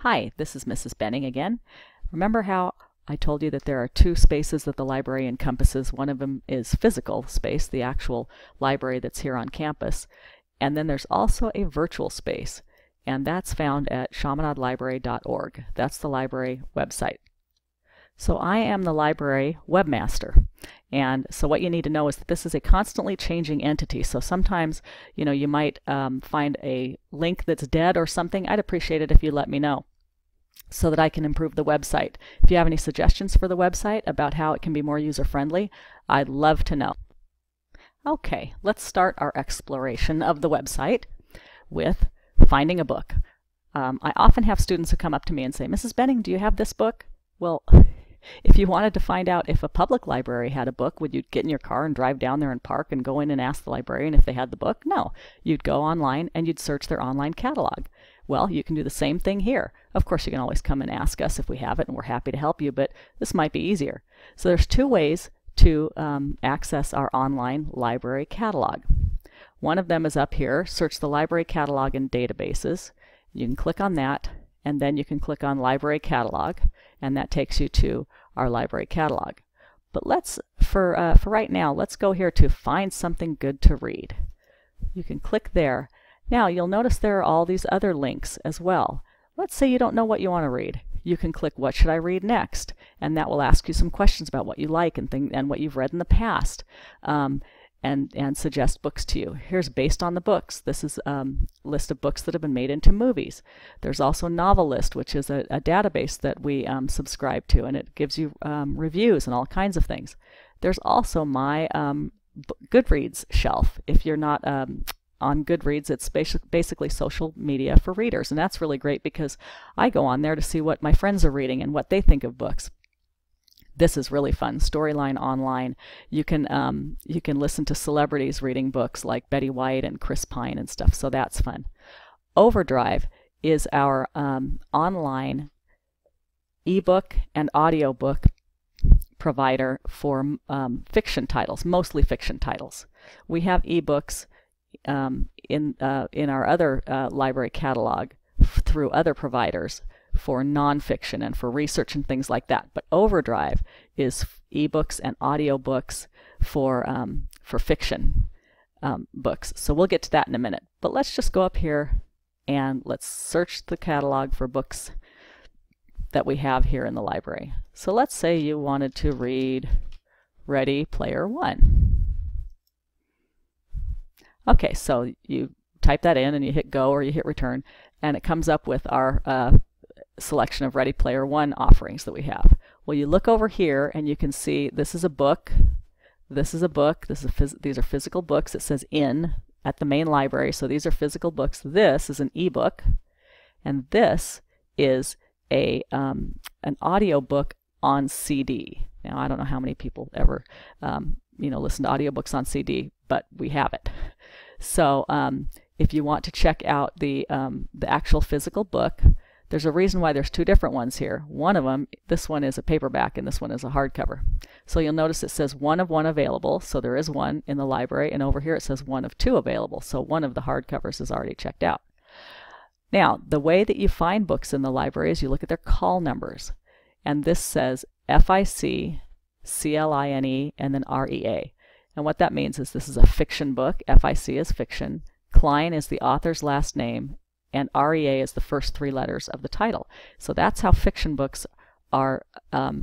Hi, this is Mrs. Benning again. Remember how I told you that there are two spaces that the library encompasses? One of them is physical space, the actual library that's here on campus. And then there's also a virtual space, and that's found at chaminadelibrary.org. That's the library website. So I am the library webmaster. And so what you need to know is that this is a constantly changing entity. So sometimes, you might find a link that's dead or something. I'd appreciate it if you let me know so that I can improve the website. If you have any suggestions for the website about how it can be more user-friendly, I'd love to know. Okay, let's start our exploration of the website with finding a book. I often have students who come up to me and say, Mrs. Benning, do you have this book? Well, if you wanted to find out if a public library had a book, would you get in your car and drive down there and park and go in and ask the librarian if they had the book? No. You'd go online and you'd search their online catalog. Well, you can do the same thing here. Of course, you can always come and ask us if we have it, and we're happy to help you, but this might be easier. So there's two ways to access our online library catalog. One of them is up here, search the library catalog in databases. You can click on that, and then you can click on library catalog, and that takes you to our library catalog. But let's, for right now, let's go here to find something good to read. You can click there. Now you'll notice there are all these other links as well. Let's say you don't know what you want to read. You can click what should I read next, and that will ask you some questions about what you like and what you've read in the past, and suggest books to you. Here's based on the books. This is a list of books that have been made into movies. There's also Novel List, which is a database that we subscribe to, and it gives you reviews and all kinds of things. There's also my Goodreads shelf. If you're not on Goodreads, it's basically social media for readers, and that's really great because I go on there to see what my friends are reading and what they think of books. This is really fun. Storyline Online. You can listen to celebrities reading books like Betty White and Chris Pine and stuff, so that's fun. Overdrive is our online ebook and audiobook provider for fiction titles, mostly fiction titles. We have ebooks in our other library catalog through other providers for nonfiction and for research and things like that. But Overdrive is ebooks and audiobooks for fiction books. So we'll get to that in a minute. But let's just go up here and let's search the catalog for books that we have here in the library. So let's say you wanted to read Ready Player One. Okay, so you type that in and you hit go or you hit return, and it comes up with our selection of Ready Player One offerings that we have. Well, you look over here and you can see this is a book, this is a book, these are physical books. It says in at the main library, so these are physical books. This is an ebook, and this is an audiobook on CD. Now, I don't know how many people ever listen to audiobooks on CD, but we have it. So if you want to check out the actual physical book, there's a reason why there's two different ones here. One of them, this one is a paperback and this one is a hardcover. So you'll notice it says one of one available, so there is one in the library, and over here it says one of two available, so one of the hardcovers is already checked out. Now, the way that you find books in the library is you look at their call numbers, and this says FIC, CLINE, and then REA. And what that means is this is a fiction book. FIC is fiction, Klein is the author's last name, and REA is the first three letters of the title. So that's how fiction books are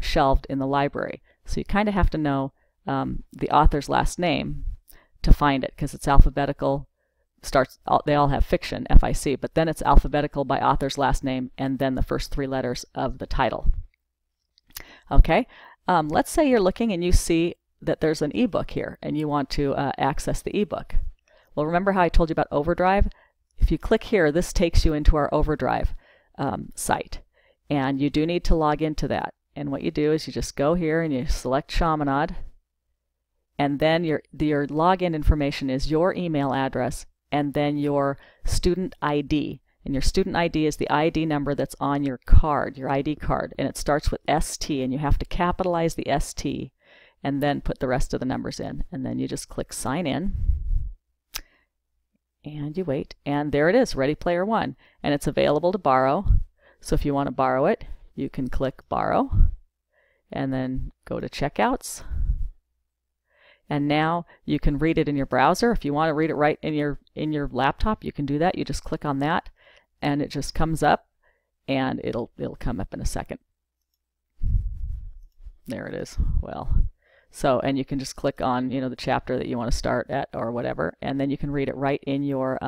shelved in the library. So you kind of have to know the author's last name to find it, because it's alphabetical. They all have fiction, FIC, but then it's alphabetical by author's last name and then the first three letters of the title. Okay, let's say you're looking and you see that there's an ebook here and you want to access the ebook. Well, remember how I told you about Overdrive? If you click here, this takes you into our Overdrive site, and you do need to log into that. And what you do is you just go here and you select Chaminade, and then your login information is your email address and then your student ID. And your student ID is the ID number that's on your card, your ID card, and it starts with ST, and you have to capitalize the ST and then put the rest of the numbers in. And then you just click sign in. And you wait, and there it is, Ready Player One, and it's available to borrow. So if you want to borrow it, you can click Borrow and then go to Checkouts. And now you can read it in your browser. If you want to read it right in your laptop, you can do that. You just click on that and it just comes up, and it'll come up in a second. There it is. Well, so, and you can just click on, you know, the chapter that you want to start at or whatever, and then you can read it right in your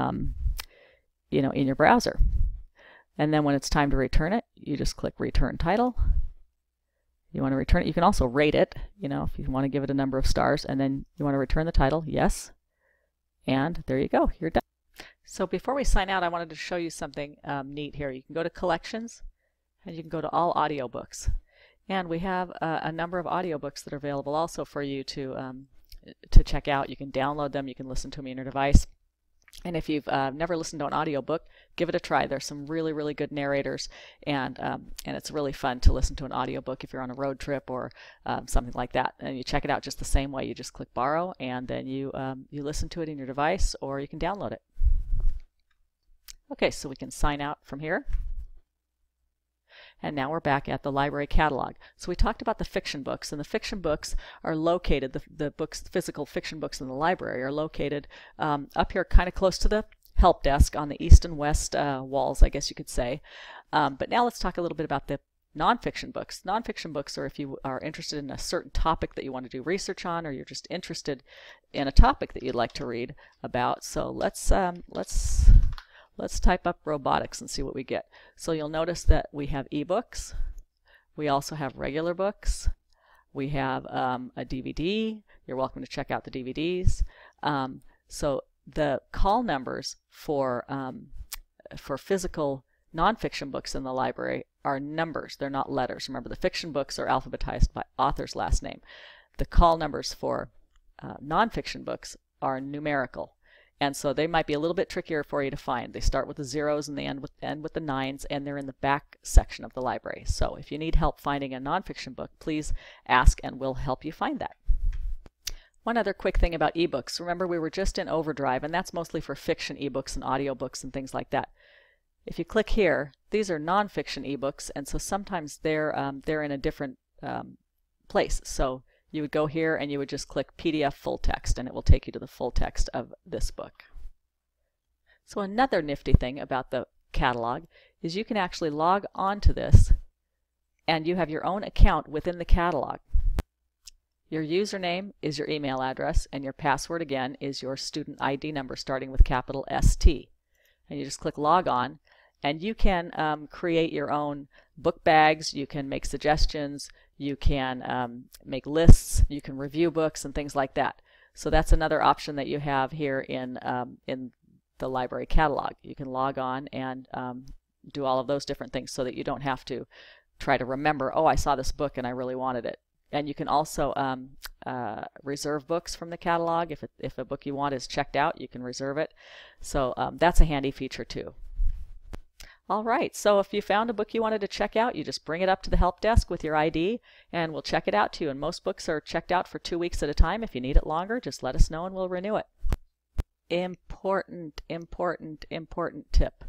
you know, in your browser. And then when it's time to return it, you just click Return Title. You want to return it. You can also rate it, you know, if you want to give it a number of stars, and then you want to return the title, yes. And there you go, you're done. So before we sign out, I wanted to show you something neat here. You can go to Collections, and you can go to All Audiobooks. And we have a number of audiobooks that are available also for you to check out. You can download them, you can listen to them on your device. And if you've never listened to an audiobook, give it a try. There's some really, really good narrators, and it's really fun to listen to an audiobook if you're on a road trip or something like that. And you check it out just the same way. You just click Borrow, and then you listen to it in your device, or you can download it. Okay, so we can sign out from here. And now we're back at the library catalog. So we talked about the fiction books, and the fiction books are located, the books, physical fiction books in the library are located up here kind of close to the help desk on the east and west walls, I guess you could say. But now let's talk a little bit about the nonfiction books. Nonfiction books are if you are interested in a certain topic that you want to do research on, or you're just interested in a topic that you'd like to read about. So let's type up robotics and see what we get. So you'll notice that we have ebooks. We also have regular books. We have a DVD. You're welcome to check out the DVDs. So the call numbers for physical nonfiction books in the library are numbers. They're not letters. Remember, the fiction books are alphabetized by author's last name. The call numbers for nonfiction books are numerical. And so they might be a little bit trickier for you to find. They start with the zeros and they end with the nines, and they're in the back section of the library. So if you need help finding a nonfiction book, please ask and we'll help you find that. One other quick thing about ebooks. Remember, we were just in Overdrive, and that's mostly for fiction ebooks and audiobooks and things like that. If you click here, these are nonfiction ebooks, and so sometimes they're in a different place. So you would go here and you would just click PDF full text, and it will take you to the full text of this book. So another nifty thing about the catalog is you can actually log on to this, and you have your own account within the catalog. Your username is your email address, and your password again is your student ID number starting with capital ST. And you just click log on, and you can create your own book bags, you can make suggestions, you can make lists, you can review books and things like that. So that's another option that you have here in the library catalog. You can log on and do all of those different things so that you don't have to try to remember, oh, I saw this book and I really wanted it. And you can also reserve books from the catalog. If a book you want is checked out, you can reserve it. So that's a handy feature too. All right, so if you found a book you wanted to check out, you just bring it up to the help desk with your ID and we'll check it out too. And most books are checked out for 2 weeks at a time. If you need it longer, just let us know and we'll renew it. Important, important, important tip.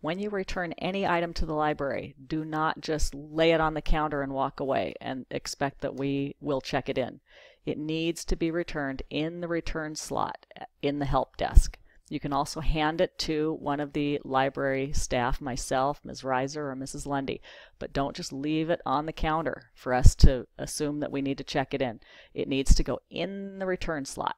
When you return any item to the library, do not just lay it on the counter and walk away and expect that we will check it in. It needs to be returned in the return slot in the help desk. You can also hand it to one of the library staff, myself, Ms. Reiser, or Mrs. Lundy, but don't just leave it on the counter for us to assume that we need to check it in. It needs to go in the return slot.